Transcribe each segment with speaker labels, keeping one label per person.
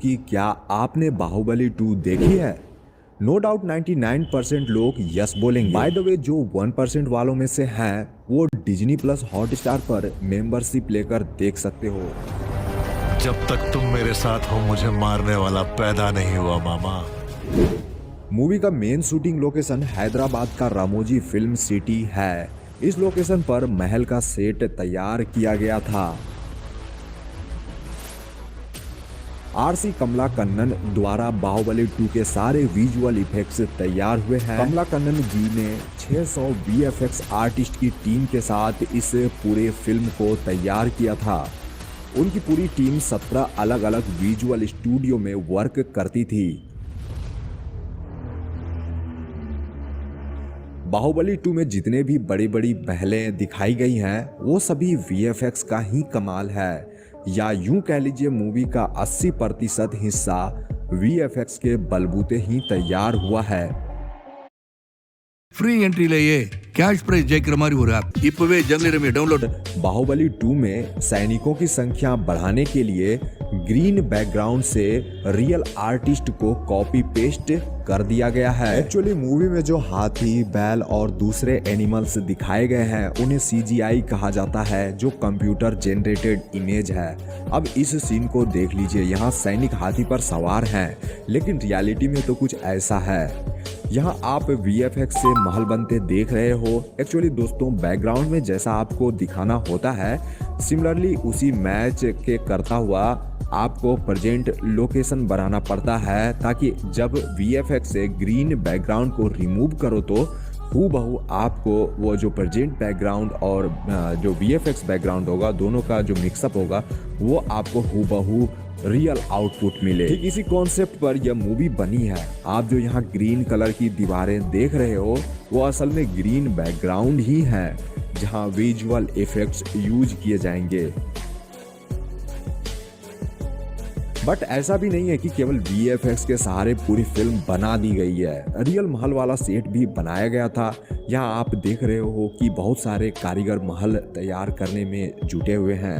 Speaker 1: कि क्या आपने बाहुबली 2 देखी है? नो डाउट 99% लोग यस बोलेंगे। बाय द वे, जो 1% वालों में से हैं वो डिज्नी प्लस हॉटस्टार पर मेंबरशिप लेकर देख सकते हो।
Speaker 2: जब तक तुम मेरे साथ हो मुझे मारने वाला पैदा नहीं हुआ मामा।
Speaker 1: मूवी का मेन शूटिंग लोकेशन हैदराबाद का रामोजी फिल्म सिटी है। इस लोकेशन पर महल का सेट तैयार किया गया था। आरसी कमला कन्नन द्वारा बाहुबली 2 के सारे विजुअल इफेक्ट्स तैयार हुए हैं। कमला कन्नन जी ने 600 वीएफएक्स आर्टिस्ट की टीम के साथ इस पूरे फिल्म को तैयार किया था। उनकी पूरी टीम 17 अलग अलग विजुअल स्टूडियो में वर्क करती थी। बाहुबली 2 में जितने भी बड़ी बड़ी महलें दिखाई गई हैं वो सभी वीएफएक्स का ही कमाल है, या यूं कह लीजिए मूवी का 80% हिस्सा वीएफएक्स के बलबूते ही तैयार हुआ है।
Speaker 3: ஃப்ரீ என்ட்ரிலேயே கேஷ் பிரைஸ் ஜெயிக்கிற மாதிரி ஒரு ஆப் இப்பவே ஜங்லி ரमी डाउनलोड।
Speaker 1: बाहुबली 2 में सैनिकों की संख्या बढ़ाने के लिए ग्रीन बैकग्राउंड से रियल आर्टिस्ट को कॉपी पेस्ट कर दिया गया है। एक्चुअली मूवी में जो हाथी, बैल और दूसरे एनिमल्स दिखाए गए हैं उन्हें सीजीआई कहा जाता है, जो कंप्यूटर जनरेटेड इमेज है। अब इस सीन को देख लीजिए, यहाँ सैनिक हाथी पर सवार हैं, लेकिन रियलिटी में तो कुछ ऐसा है। यहाँ आप वीएफएक्स से महल बनते देख रहे हो। एक्चुअली दोस्तों, बैकग्राउंड में जैसा आपको दिखाना होता है सिमिलरली उसी मैच के करता हुआ आपको प्रेजेंट लोकेशन बनाना पड़ता है, ताकि जब वीएफएक्स से ग्रीन बैकग्राउंड को रिमूव करो तो हूबहू आपको वो जो प्रेजेंट बैकग्राउंड और जो वीएफएक्स बैकग्राउंड होगा दोनों का जो मिक्सअप होगा वो आपको हूबहू रियल आउटपुट मिले। ठीक इसी कॉन्सेप्ट पर यह मूवी बनी है। आप जो यहाँ ग्रीन कलर की दीवारें देख रहे हो वो असल में ग्रीन बैकग्राउंड ही है जहाँ विजुअल इफेक्ट्स यूज किए जाएंगे। बट ऐसा भी नहीं है कि केवल वीएफएक्स के सहारे पूरी फिल्म बना दी गई है। रियल महल वाला सेट भी बनाया गया था। यहाँ आप देख रहे हो कि बहुत सारे कारीगर महल तैयार करने में जुटे हुए हैं।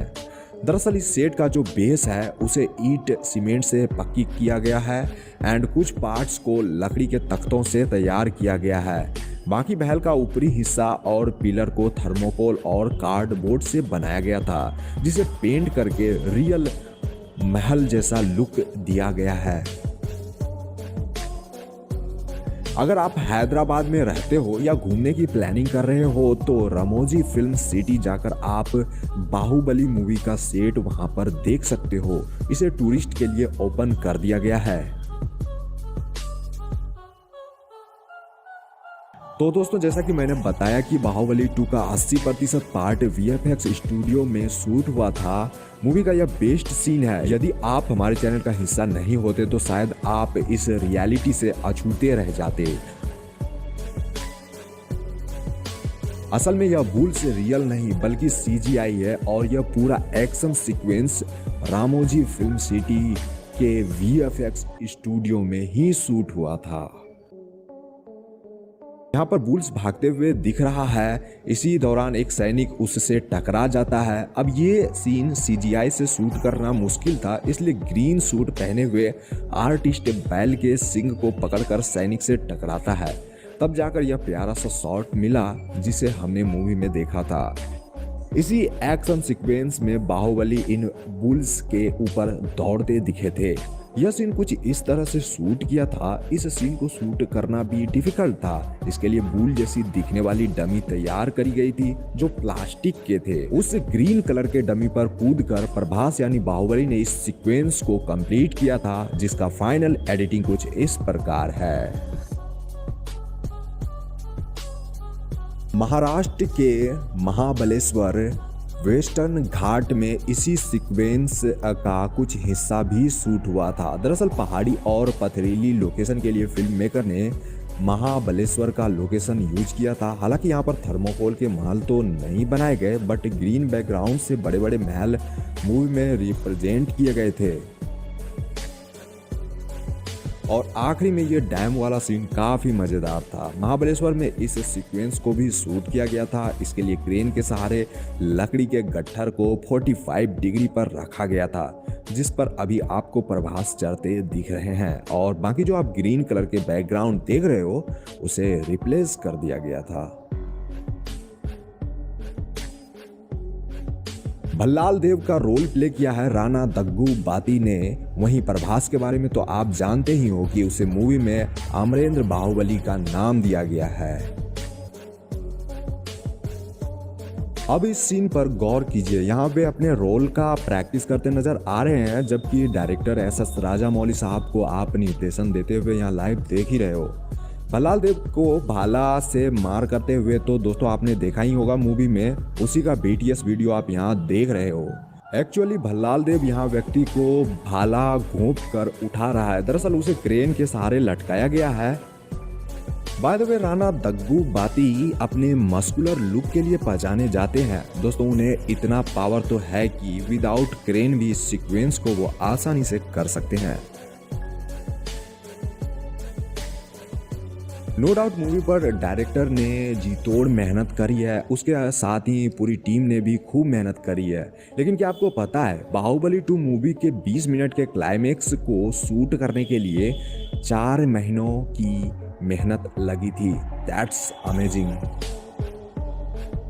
Speaker 1: दरअसल इस सेट का जो बेस है उसे ईंट सीमेंट से पक्की किया गया है एंड कुछ पार्ट्स को लकड़ी के तख्तों से तैयार किया गया है। बाकी महल का ऊपरी हिस्सा और पिलर को थर्मोकोल और कार्डबोर्ड से बनाया गया था, जिसे पेंट करके रियल महल जैसा लुक दिया गया है। अगर आप हैदराबाद में रहते हो या घूमने की प्लानिंग कर रहे हो तो रामोजी फिल्म सिटी जाकर आप बाहुबली मूवी का सेट वहां पर देख सकते हो। इसे टूरिस्ट के लिए ओपन कर दिया गया है। तो दोस्तों, जैसा कि मैंने बताया कि बाहुबली 2 का 80% पार्ट वीएफएक्स स्टूडियो में शूट हुआ था। मूवी का यह बेस्ट सीन है। यदि आप हमारे चैनल का हिस्सा नहीं होते तो शायद आप इस रियलिटी से अछूते रह जाते। असल में यह भूल से रियल नहीं बल्कि सीजीआई है और यह पूरा action sequence Ramoji film city के वीएफएक्स स्टूडियो में ही शूट हुआ था। यहाँ पर बुल्स भागते हुए दिख रहा है। इसी दौरान एक सैनिक उससे टकरा जाता है। अब ये सीन सीजीआई से शूट करना मुश्किल था, इसलिए ग्रीन सूट पहने हुए आर्टिस्ट बैल के सिंग को पकड़कर सैनिक से टकराता है। तब जाकर यह प्यारा सा शॉट मिला जिसे हमने मूवी में देखा था। इसी एक्शन सीक्वेंस में बाहुबली इन बुल्स के ऊपर दौड़ते दिखे थे। यह सीन कुछ इस तरह से शूट किया था। इस सीन को शूट करना भी डिफिकल्ट था। इसके लिए बुल जैसी दिखने वाली डमी तैयार करी गई थी जो प्लास्टिक के थे। उस ग्रीन कलर के डमी पर कूदकर प्रभास यानी बाहुबली ने इस सीक्वेंस को कंप्लीट किया था, जिसका फाइनल एडिटिंग कुछ इस प्रकार है। महाराष्ट्र के महाबलेश्वर वेस्टर्न घाट में इसी सीक्वेंस का कुछ हिस्सा भी शूट हुआ था। दरअसल पहाड़ी और पथरीली लोकेशन के लिए फिल्म मेकर ने महाबलेश्वर का लोकेशन यूज किया था। हालांकि यहाँ पर थर्मोकोल के महल तो नहीं बनाए गए, बट ग्रीन बैकग्राउंड से बड़े बड़े महल मूवी में रिप्रेजेंट किए गए थे। और आखिरी में ये डैम वाला सीन काफी मजेदार था। महाबलेश्वर में इस सीक्वेंस को भी शूट किया गया था। इसके लिए क्रेन के सहारे लकड़ी के गट्ठर को 45 डिग्री पर रखा गया था। जिस पर अभी आपको प्रभास चढ़ते दिख रहे हैं, और बाकी जो आप ग्रीन कलर के बैकग्राउंड देख रहे हो उसे रिप्लेस कर दिया गया था। भल्लाल देव का रोल प्ले किया है राणा दग्गू बाती ने। वहीं प्रभास के बारे में तो आप जानते ही हो कि उसे मूवी में अमरेंद्र बाहुबली का नाम दिया गया है। अब इस सीन पर गौर कीजिए, यहाँ पे अपने रोल का प्रैक्टिस करते नजर आ रहे हैं, जबकि डायरेक्टर एस.एस. राजामौली साहब को आप निर्देशन देते हुए यहाँ लाइव देख ही रहे हो। भल्लाल देव को भाला से मार करते हुए तो दोस्तों आपने देखा ही होगा मूवी में, उसी का BTS वीडियो आप यहाँ देख रहे हो। एक्चुअली भल्लाल देव यहाँ व्यक्ति को भाला घोंप कर उठा रहा है, दरअसल उसे क्रेन के सहारे लटकाया गया है। बाय द वे राणा दग्गू बाती अपने मस्कुलर लुक के लिए पहचाने जाते हैं। दोस्तों उन्हें इतना पावर तो है कि विदाउट क्रेन भी इस सीक्वेंस को वो आसानी से कर सकते हैं। नो डाउट मूवी पर डायरेक्टर ने जी तोड़ मेहनत करी है, उसके साथ ही पूरी टीम ने भी खूब मेहनत करी है। लेकिन क्या आपको पता है, बाहुबली 2 मूवी के 20 मिनट के क्लाइमेक्स को शूट करने के लिए 4 महीनों की मेहनत लगी थी। That's amazing.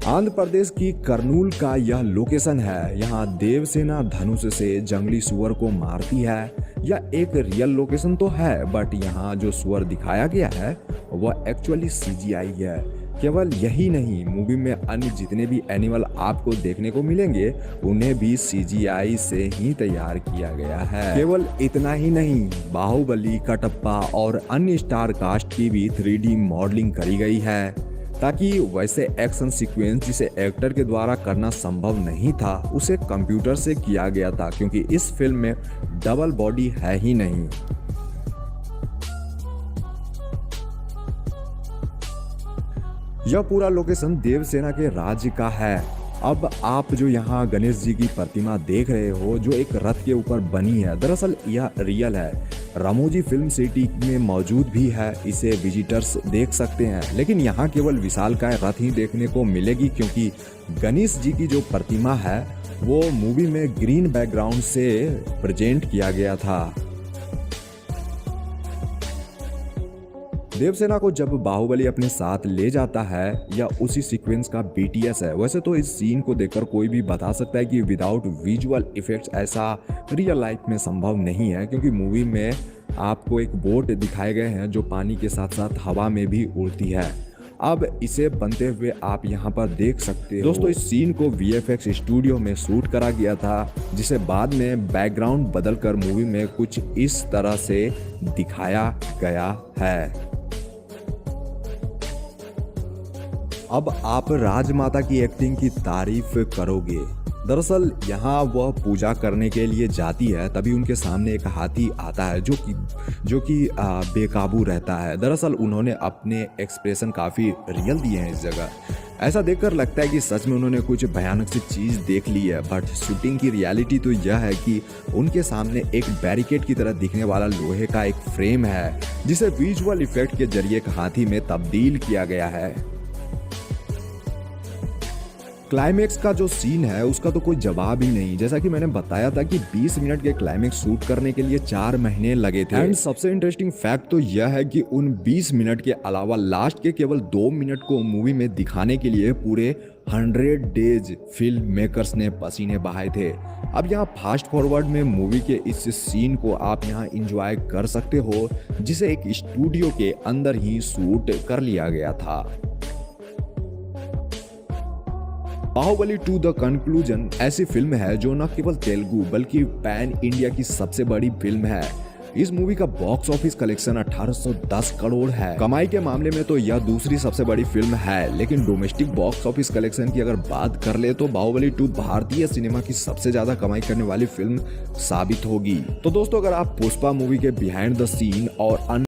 Speaker 1: आंध्र प्रदेश की कर्नूल का यह लोकेशन है। यहाँ देवसेना धनुष से जंगली सुअर को मारती है। यह एक रियल लोकेशन तो है, बट यहाँ जो सुअर दिखाया गया है वह एक्चुअली CGI है। केवल यही नहीं, मूवी में अन्य जितने भी एनिमल आपको देखने को मिलेंगे उन्हें भी CGI से ही तैयार किया गया है। केवल इतना ही नहीं, बाहुबली, कटप्पा और अन्य स्टार कास्ट की भी 3D मॉडलिंग करी गई है, ताकि वैसे एक्शन सीक्वेंस जिसे एक्टर के द्वारा करना संभव नहीं था उसे कंप्यूटर से किया गया था, क्योंकि इस फिल्म में डबल बॉडी है ही नहीं। यह पूरा लोकेशन देवसेना के राज्य का है। अब आप जो यहाँ गणेश जी की प्रतिमा देख रहे हो जो एक रथ के ऊपर बनी है, दरअसल यह रियल है। रामोजी फिल्म सिटी में मौजूद भी है, इसे विजिटर्स देख सकते हैं। लेकिन यहाँ केवल विशालकाय रथ ही देखने को मिलेगी, क्योंकि गणेश जी की जो प्रतिमा है वो मूवी में ग्रीन बैकग्राउंड से प्रेजेंट किया गया था। देवसेना को जब बाहुबली अपने साथ ले जाता है, या उसी सीक्वेंस का BTS है। वैसे तो इस सीन को देखकर कोई भी बता सकता है कि विदाउट विजुअल इफेक्ट्स ऐसा रियल लाइफ में संभव नहीं है, क्योंकि मूवी में आपको एक बोट दिखाए गए हैं जो पानी के साथ साथ हवा में भी उड़ती है। अब इसे बनते हुए आप यहाँ पर देख सकते हो। दोस्तों इस सीन को VFX स्टूडियो में शूट करा गया था, जिसे बाद में बैकग्राउंड बदलकर मूवी में कुछ इस तरह से दिखाया गया है। अब आप राजमाता की एक्टिंग की तारीफ करोगे। दरअसल यहाँ वह पूजा करने के लिए जाती है, तभी उनके सामने एक हाथी आता है जो कि बेकाबू रहता है। दरअसल उन्होंने अपने एक्सप्रेशन काफ़ी रियल दिए हैं इस जगह। ऐसा देखकर लगता है कि सच में उन्होंने कुछ भयानक सी चीज़ देख ली है, बट शूटिंग की रियलिटी तो यह है कि उनके सामने एक बैरिकेड की तरह दिखने वाला लोहे का एक फ्रेम है, जिसे विजुअल इफेक्ट के जरिए एक हाथी में तब्दील किया गया है। क्लाइमेक्स का जो सीन है उसका तो कोई जवाब ही नहीं। जैसा कि मैंने बताया था कि 20 मिनट के क्लाइमेक्स शूट करने के लिए 4 महीने लगे थे। एंड सबसे इंटरेस्टिंग फैक्ट तो यह है कि उन 20 मिनट के अलावा लास्ट के केवल 2 मिनट को मूवी में दिखाने के लिए पूरे 100 डेज फिल्म मेकर्स ने पसीने बहाए थे। अब यहाँ फास्ट फॉरवर्ड में मूवी के इस सीन को आप यहाँ इंजॉय कर सकते हो, जिसे एक स्टूडियो के अंदर ही शूट कर लिया गया था। बाहुबली 2 द कंक्लूजन ऐसी फिल्म है जो न केवल तेलुगु बल्कि पैन इंडिया की सबसे बड़ी फिल्म है। इस मूवी का बॉक्स ऑफिस कलेक्शन 1810 करोड़ है। कमाई के मामले में तो यह दूसरी सबसे बड़ी फिल्म है, लेकिन डोमेस्टिक बॉक्स ऑफिस कलेक्शन की अगर बात कर ले तो बाहुबली 2 भारतीय सिनेमा की सबसे ज्यादा कमाई करने वाली फिल्म साबित होगी। तो दोस्तों अगर आप पुष्पा मूवी के बिहाइंड द सीन और